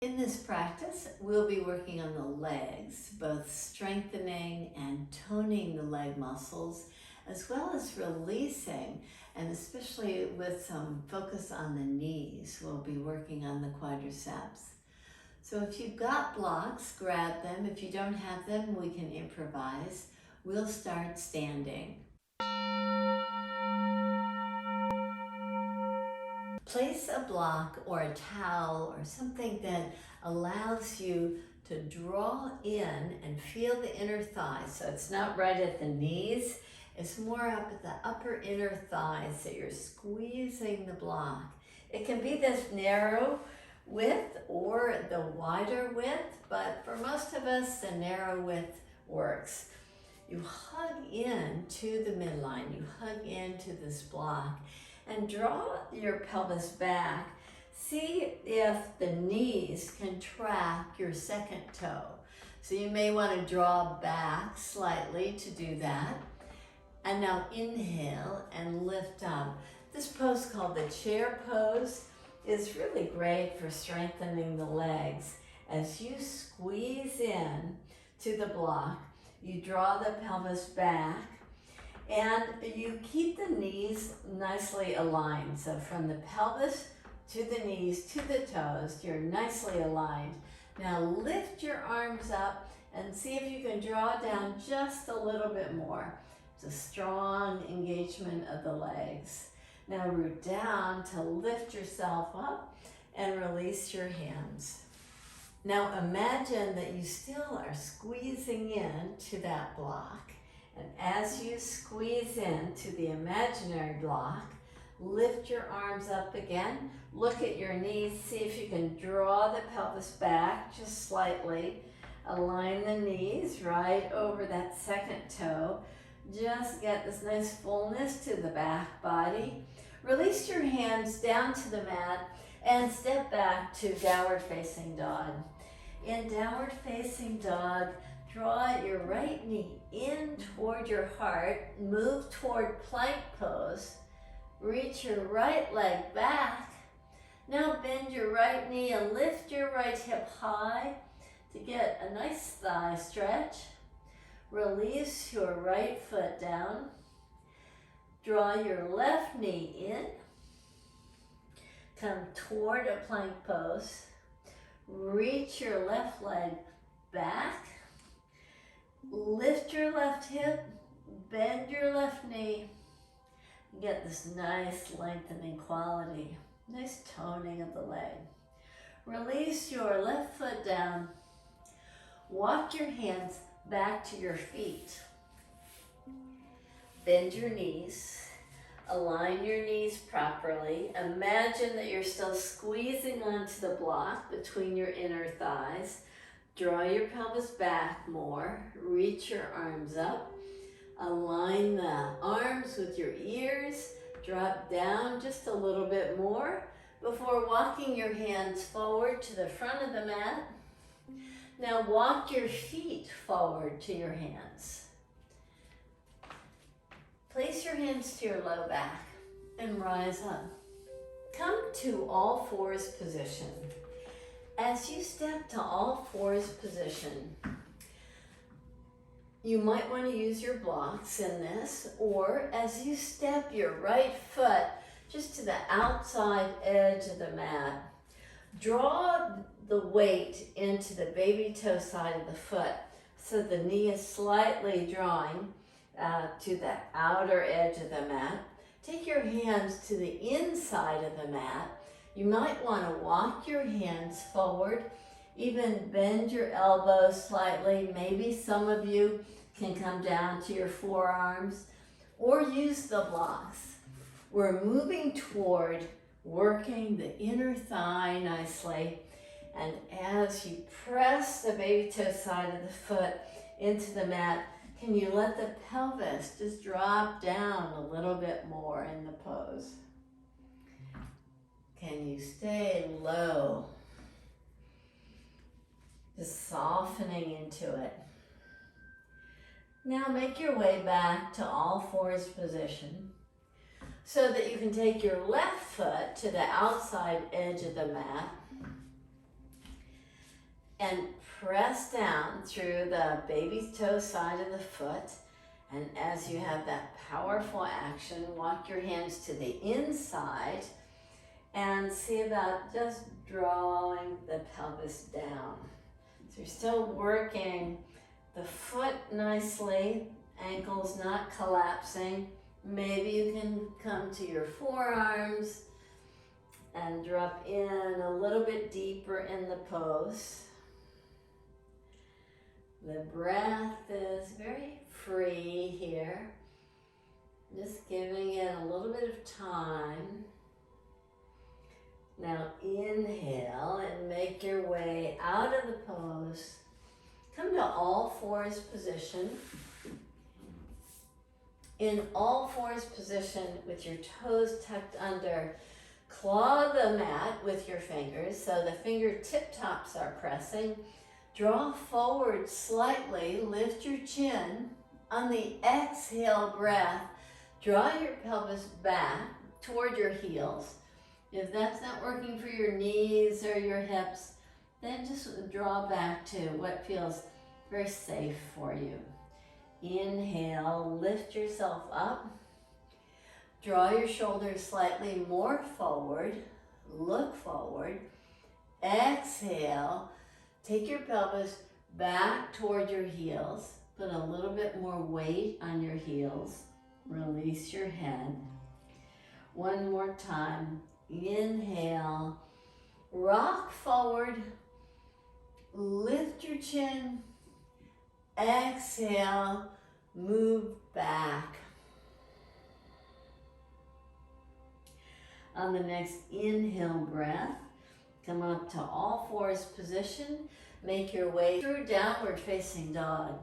In this practice, we'll be working on the legs, both strengthening and toning the leg muscles, as well as releasing, and especially with some focus on the knees, we'll be working on the quadriceps. So if you've got blocks, grab them. If you don't have them, we can improvise. We'll start standing. Place a block or a towel or something that allows you to draw in and feel the inner thigh. So it's not right at the knees, it's more up at the upper inner thighs that you're squeezing the block. It can be this narrow width or the wider width, but for most of us, the narrow width works. You hug in to the midline, you hug into this block, and draw your pelvis back. See if the knees can track your second toe. So you may want to draw back slightly to do that. And now inhale and lift up. This pose called the chair pose is really great for strengthening the legs. As you squeeze in to the block, you draw the pelvis back, and you keep the knees nicely aligned. So from the pelvis to the knees to the toes, you're nicely aligned. Now lift your arms up and see if you can draw down just a little bit more. It's a strong engagement of the legs. Now root down to lift yourself up and release your hands. Now imagine that you still are squeezing in to that block. And as you squeeze into the imaginary block, lift your arms up again. Look at your knees. See if you can draw the pelvis back just slightly. Align the knees right over that second toe. Just get this nice fullness to the back body. Release your hands down to the mat and step back to downward facing dog. In downward facing dog, draw your right knee in toward your heart, move toward plank pose, reach your right leg back. Now bend your right knee and lift your right hip high to get a nice thigh stretch. Release your right foot down. Draw your left knee in. Come toward a plank pose. Reach your left leg back. Lift your left hip, bend your left knee, get this nice lengthening quality, nice toning of the leg. Release your left foot down, walk your hands back to your feet. Bend your knees, align your knees properly. Imagine that you're still squeezing onto the block between your inner thighs. Draw your pelvis back more, reach your arms up, align the arms with your ears, drop down just a little bit more before walking your hands forward to the front of the mat. Now walk your feet forward to your hands. Place your hands to your low back and rise up. Come to all fours position. As you step to all fours position, you might want to use your blocks in this, or as you step your right foot just to the outside edge of the mat, draw the weight into the baby toe side of the foot so the knee is slightly drawing to the outer edge of the mat. Take your hands to the inside of the mat. You might want to walk your hands forward, even bend your elbows slightly. Maybe some of you can come down to your forearms or use the blocks. We're moving toward working the inner thigh nicely. And as you press the baby toe side of the foot into the mat, can you let the pelvis just drop down a little bit more in the pose? Can you stay low? Just softening into it. Now make your way back to all fours position so that you can take your left foot to the outside edge of the mat and press down through the baby's toe side of the foot. And as you have that powerful action, walk your hands to the inside and see about just drawing the pelvis down. So you're still working the foot nicely, ankles not collapsing. Maybe you can come to your forearms and drop in a little bit deeper in the pose. The breath is very free here. Just giving it a little bit of time. Now inhale and make your way out of the pose. Come to all fours position. In all fours position with your toes tucked under, claw the mat with your fingers so the fingertip tops are pressing. Draw forward slightly, lift your chin. On the exhale breath, draw your pelvis back toward your heels. If that's not working for your knees or your hips, then just draw back to what feels very safe for you. Inhale, lift yourself up. Draw your shoulders slightly more forward. Look forward. Exhale. Take your pelvis back toward your heels. Put a little bit more weight on your heels. Release your head. One more time. Inhale. Rock forward. Lift your chin. Exhale. Move back. On the next inhale breath, come up to all fours position. Make your way through downward facing dog.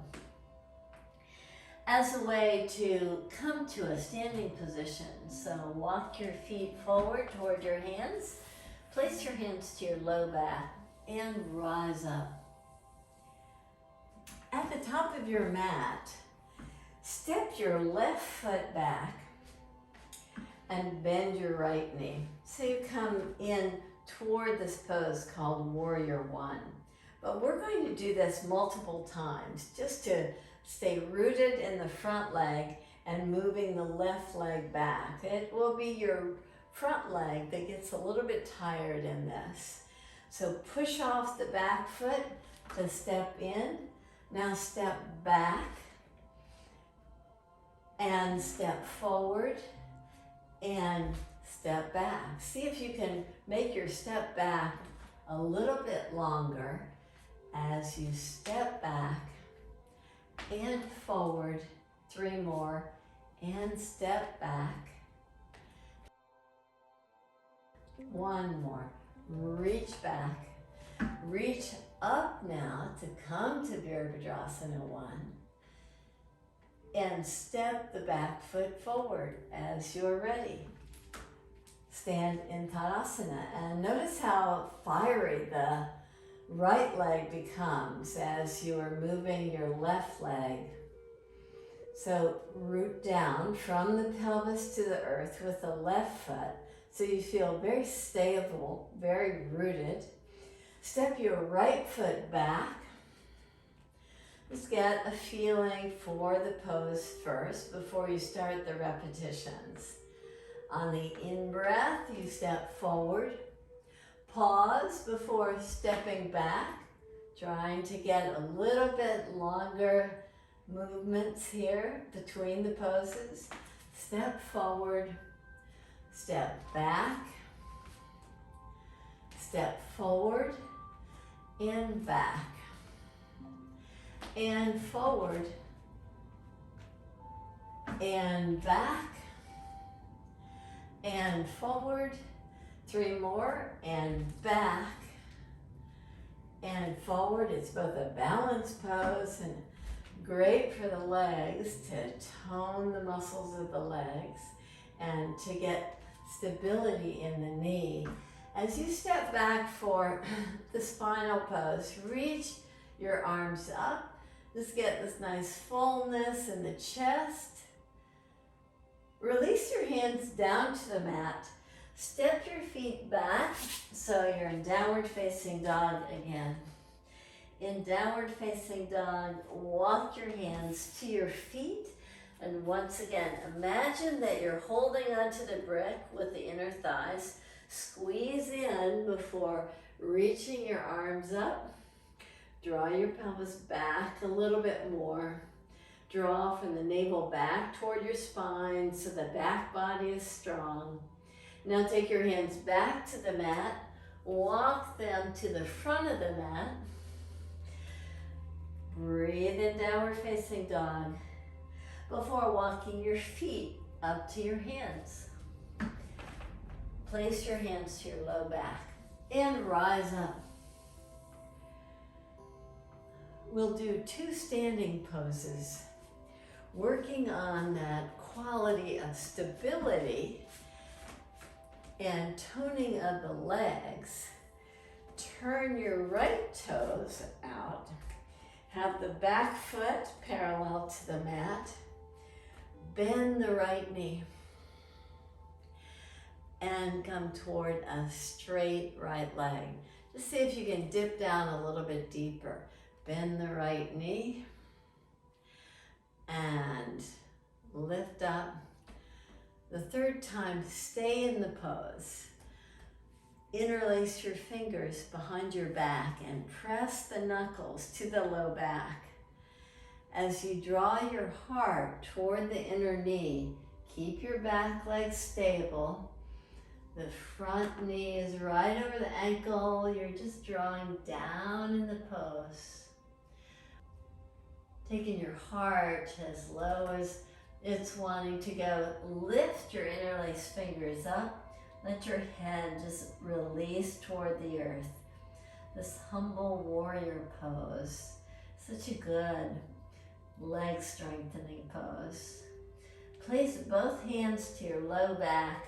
As a way to come to a standing position. So walk your feet forward toward your hands. Place your hands to your low back and rise up. At the top of your mat, step your left foot back and bend your right knee. So you come in toward this pose called Warrior One. But we're going to do this multiple times just to stay rooted in the front leg and moving the left leg back. It will be your front leg that gets a little bit tired in this. So push off the back foot to step in. Now step back and step forward and step back. See if you can make your step back a little bit longer as you step back and forward. 3 more and step back. 1 more. Reach back. Reach up now to come to Virabhadrasana 1. And step the back foot forward as you're ready. Stand in Utkatasana and notice how fiery the right leg becomes as you are moving your left leg. So root down from the pelvis to the earth with the left foot so you feel very stable, very rooted. Step your right foot back. Just get a feeling for the pose first before you start the repetitions. On the in-breath, you step forward. Pause before stepping back, trying to get a little bit longer movements here between the poses. Step forward, step back, step forward, and back. And forward, and back, and forward. 3 more, and back, and forward. It's both a balance pose and great for the legs to tone the muscles of the legs and to get stability in the knee. As you step back for the spinal pose, reach your arms up. Just get this nice fullness in the chest. Release your hands down to the mat. Step your feet back so you're in downward facing dog again. In downward facing dog, walk your hands to your feet. And once again, imagine that you're holding onto the brick with the inner thighs. Squeeze in before reaching your arms up. Draw your pelvis back a little bit more. Draw from the navel back toward your spine so the back body is strong. Now take your hands back to the mat. Walk them to the front of the mat. Breathe in downward facing dog before walking your feet up to your hands. Place your hands to your low back and rise up. We'll do 2 standing poses, working on that quality of stability and toning of the legs. Turn your right toes out. Have the back foot parallel to the mat. Bend the right knee. And come toward a straight right leg. Just see if you can dip down a little bit deeper. Bend the right knee. And lift up. The third time, stay in the pose. Interlace your fingers behind your back and press the knuckles to the low back. As you draw your heart toward the inner knee, keep your back leg stable. The front knee is right over the ankle. You're just drawing down in the pose. Taking your heart as low as it's wanting to go. Lift your interlaced fingers up. Let your head just release toward the earth. This humble warrior pose. Such a good leg strengthening pose. Place both hands to your low back.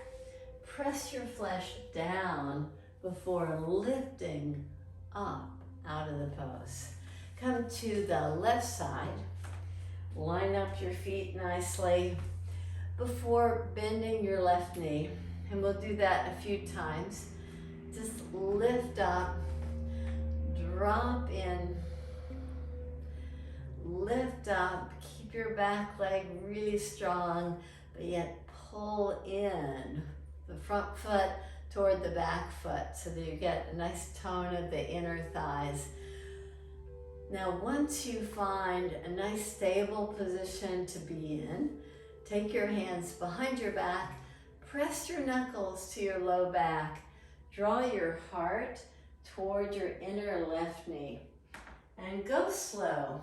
Press your flesh down before lifting up out of the pose. Come to the left side. Line up your feet nicely before bending your left knee. And we'll do that a few times. Just lift up, drop in, lift up, keep your back leg really strong, but yet pull in the front foot toward the back foot so that you get a nice tone of the inner thighs. Now, once you find a nice stable position to be in, take your hands behind your back. Press your knuckles to your low back. Draw your heart toward your inner left knee. And go slow.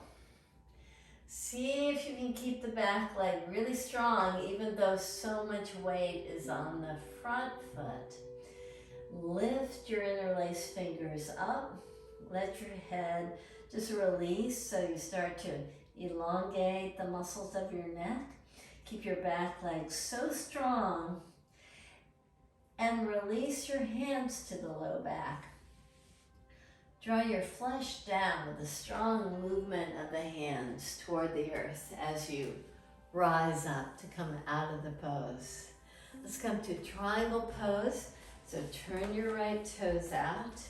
See if you can keep the back leg really strong, even though so much weight is on the front foot. Lift your interlaced fingers up. Let your head just release so you start to elongate the muscles of your neck. Keep your back leg so strong. And release your hands to the low back. Draw your flesh down with a strong movement of the hands toward the earth as you rise up to come out of the pose. Let's come to triangle pose. So turn your right toes out.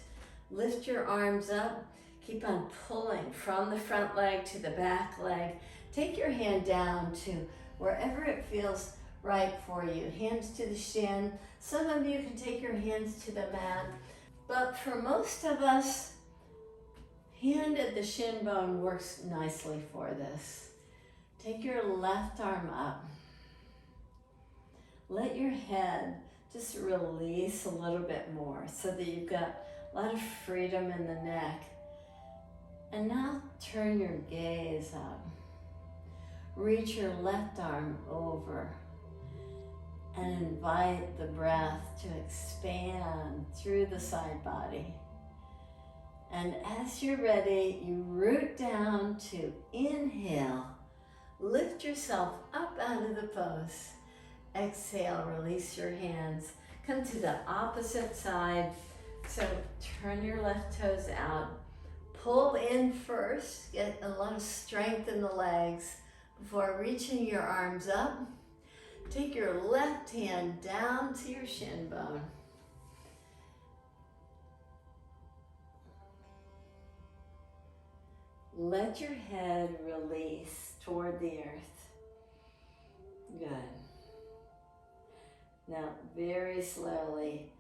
Lift your arms up. Keep on pulling from the front leg to the back leg. Take your hand down to wherever it feels right for you. Hands to the shin. Some of you can take your hands to the mat, but for most of us, hand at the shin bone works nicely for this. Take your left arm up. Let your head just release a little bit more so that you've got a lot of freedom in the neck. And now turn your gaze up. Reach your left arm over and invite the breath to expand through the side body. And as you're ready, you root down to inhale. Lift yourself up out of the pose. Exhale, release your hands. Come to the opposite side. So turn your left toes out. Pull in first. Get a lot of strength in the legs before reaching your arms up. Take your left hand down to your shin bone. let your head release toward the earth. Good. Now, very slowly,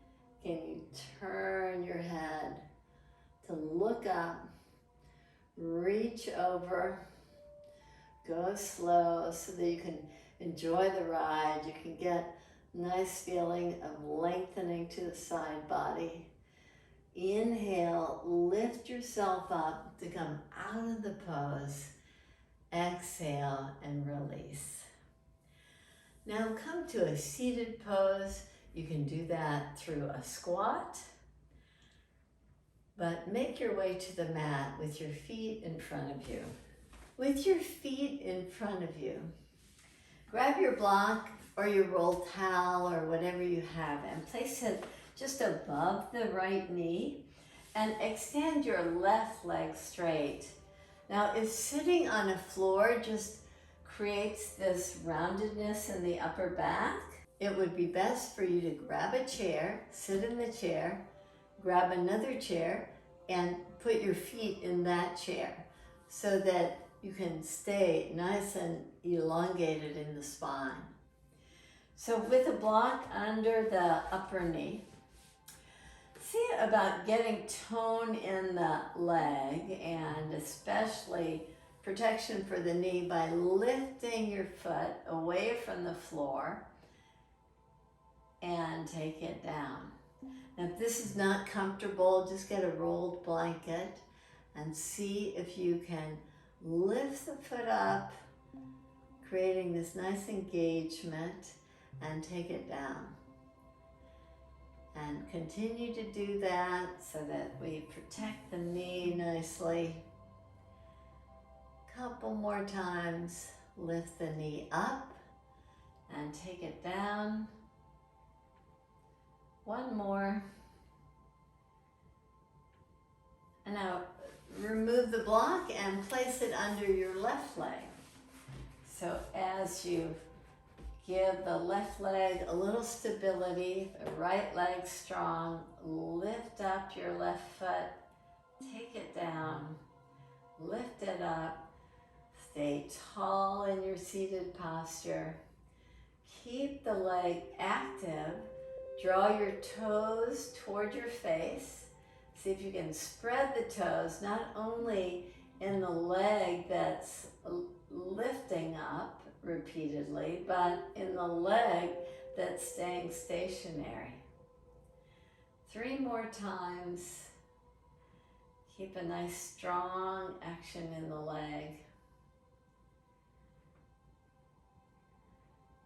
can you turn your head to look up, reach over, go slow so that you can enjoy the ride. You can get a nice feeling of lengthening to the side body. Inhale, lift yourself up to come out of the pose. Exhale and release. Now come to a seated pose. You can do that through a squat, but make your way to the mat with your feet in front of you. With your feet in front of you, grab your block or your rolled towel or whatever you have and place it just above the right knee and extend your left leg straight. Now, if sitting on a floor just creates this roundedness in the upper back, it would be best for you to grab a chair, sit in the chair, grab another chair, and put your feet in that chair so that you can stay nice and elongated in the spine. So with a block under the upper knee, see about getting tone in the leg and especially protection for the knee by lifting your foot away from the floor and take it down. Now, if this is not comfortable, just get a rolled blanket and see if you can lift the foot up, creating this nice engagement, and take it down. And continue to do that so that we protect the knee nicely. Couple more times, lift the knee up and take it down. One more. And now remove the block and place it under your left leg. So as you give the left leg a little stability, the right leg strong, lift up your left foot, take it down, lift it up, stay tall in your seated posture, keep the leg active, draw your toes toward your face, see if you can spread the toes, not only in the leg that's lifting up repeatedly, but in the leg that's staying stationary. 3 more times. Keep a nice strong action in the leg.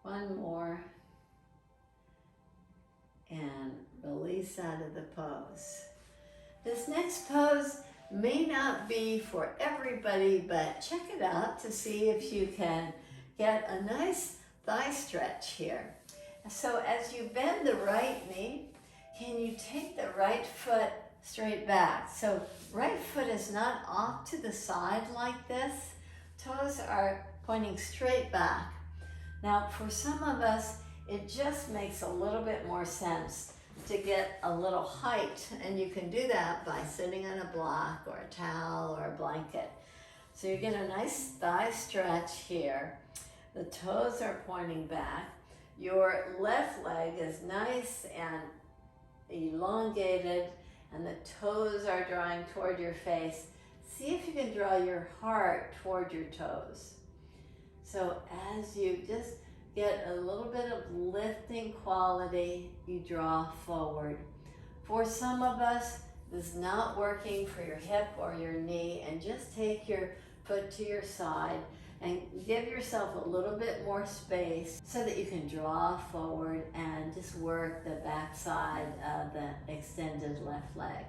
1 more. And release out of the pose. This next pose may not be for everybody, but check it out to see if you can get a nice thigh stretch here. So as you bend the right knee, can you take the right foot straight back? So right foot is not off to the side like this. Toes are pointing straight back. Now for some of us, it just makes a little bit more sense to get a little height, and you can do that by sitting on a block or a towel or a blanket. So you get a nice thigh stretch here. The toes are pointing back. Your left leg is nice and elongated, and the toes are drawing toward your face. See if you can draw your heart toward your toes. So as you just get a little bit of lifting quality, you draw forward. For some of us, this is not working for your hip or your knee, and just take your foot to your side and give yourself a little bit more space so that you can draw forward and just work the back side of the extended left leg.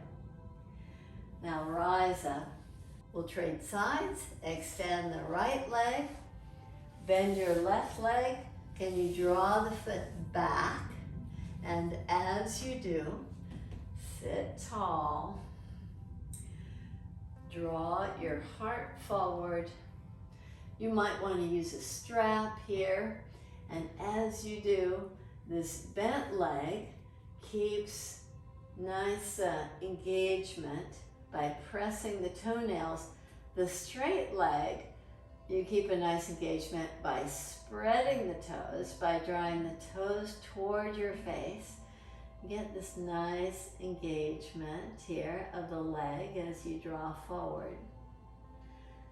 Now rise up. We'll trade sides. Extend the right leg. Bend your left leg. Can you draw the foot back? And as you do, sit tall. Draw your heart forward. You might want to use a strap here. And as you do, this bent leg keeps nice engagement by pressing the toenails The straight leg, you keep a nice engagement by spreading the toes, by drawing the toes toward your face. Get this nice engagement here of the leg as you draw forward.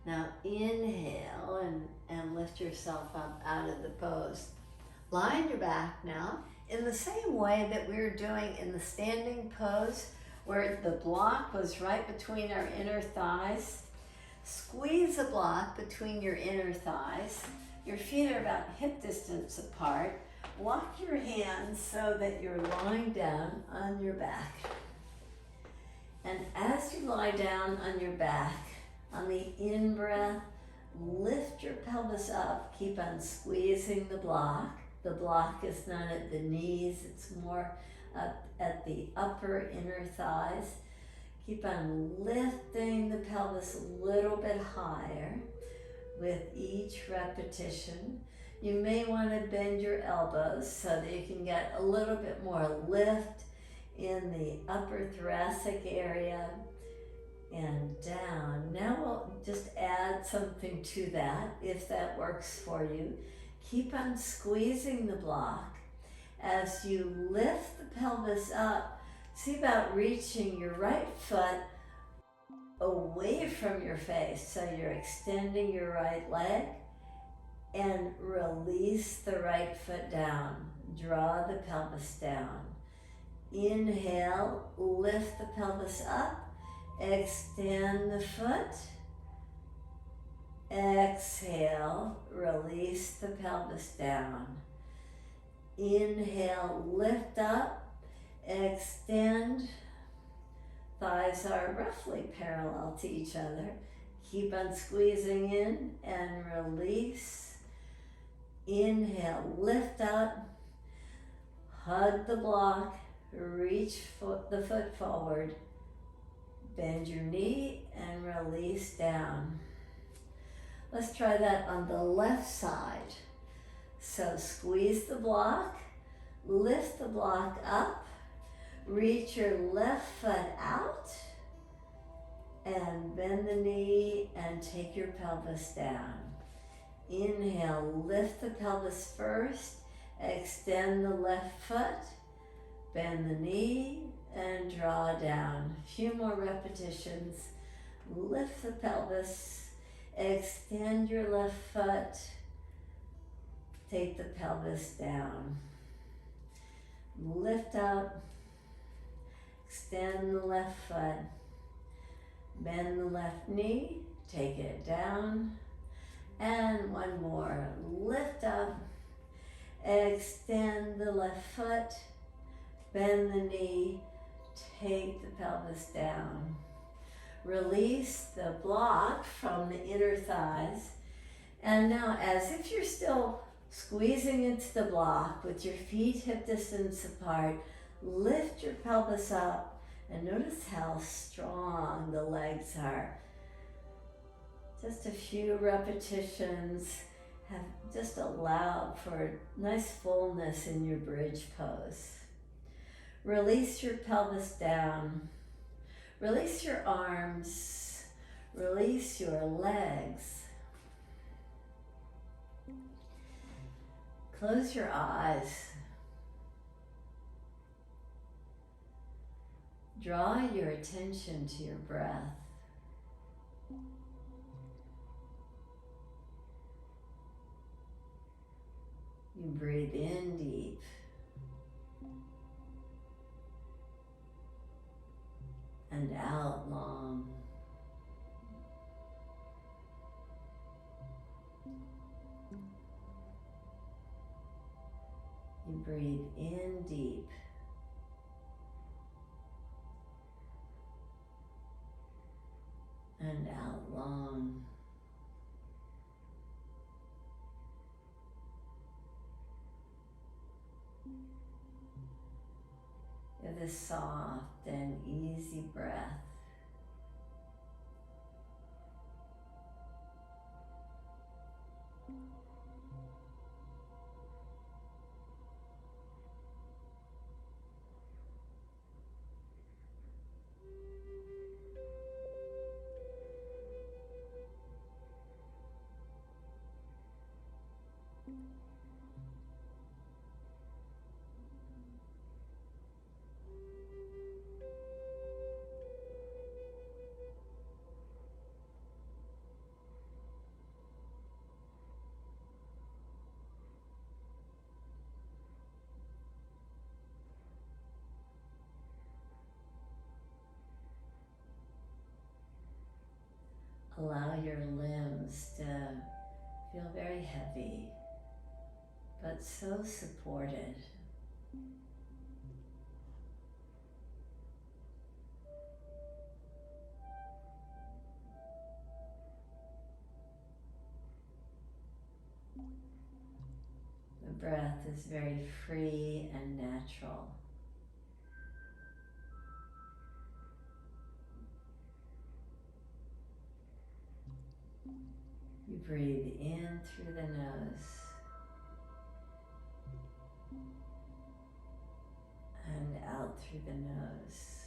Now inhale and lift yourself up out of the pose. Lie on your back now in the same way that we were doing in the standing pose, where the block was right between our inner thighs. Squeeze a block between your inner thighs. Your feet are about hip distance apart. Walk your hands so that you're lying down on your back. And as you lie down on your back, on the in-breath, lift your pelvis up. Keep on squeezing the block. The block is not at the knees, it's more up at the upper inner thighs. Keep on lifting the pelvis a little bit higher with each repetition. You may want to bend your elbows so that you can get a little bit more lift in the upper thoracic area and down. Now we'll just add something to that if that works for you. Keep on squeezing the block. As you lift the pelvis up, see about reaching your right foot away from your face. So you're extending your right leg and release the right foot down. Draw the pelvis down. Inhale, lift the pelvis up. Extend the foot. Exhale, release the pelvis down. Inhale, lift up, extend. Thighs are roughly parallel to each other. Keep on squeezing in and release. Inhale, lift up, hug the block, reach the foot forward, bend your knee and release down. Let's try that on the left side. So squeeze the block, lift the block up, reach your left foot out, and bend the knee and take your pelvis down. Inhale, lift the pelvis first, extend the left foot, bend the knee, and draw down. A few more repetitions. Lift the pelvis, extend your left foot, take the pelvis down. Lift up, extend the left foot, bend the left knee, take it down, and one more. Lift up, extend the left foot, bend the knee, take the pelvis down. Release the block from the inner thighs. And now, as if you're still squeezing into the block with your feet hip distance apart, lift your pelvis up and notice how strong the legs are. Just a few repetitions have just allowed for nice fullness in your bridge pose. Release your pelvis down. Release your arms. Release your legs. Close your eyes. Draw your attention to your breath. You breathe in deep. And out long. You breathe in deep. And out long. With a soft and easy breath. Allow your limbs to feel very heavy, but so supported. The breath is very free and natural. You breathe in through the nose and out through the nose.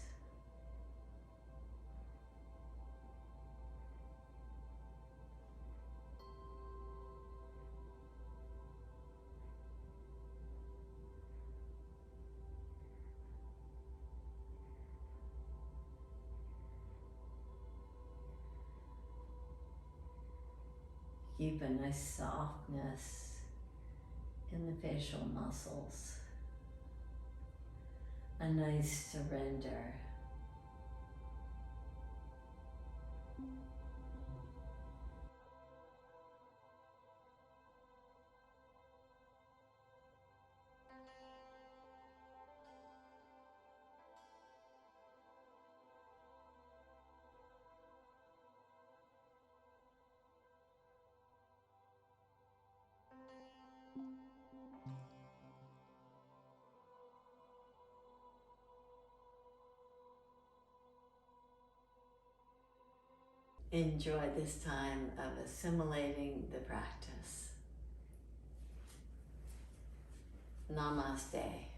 Keep a nice softness in the facial muscles, a nice surrender. Enjoy this time of assimilating the practice. Namaste.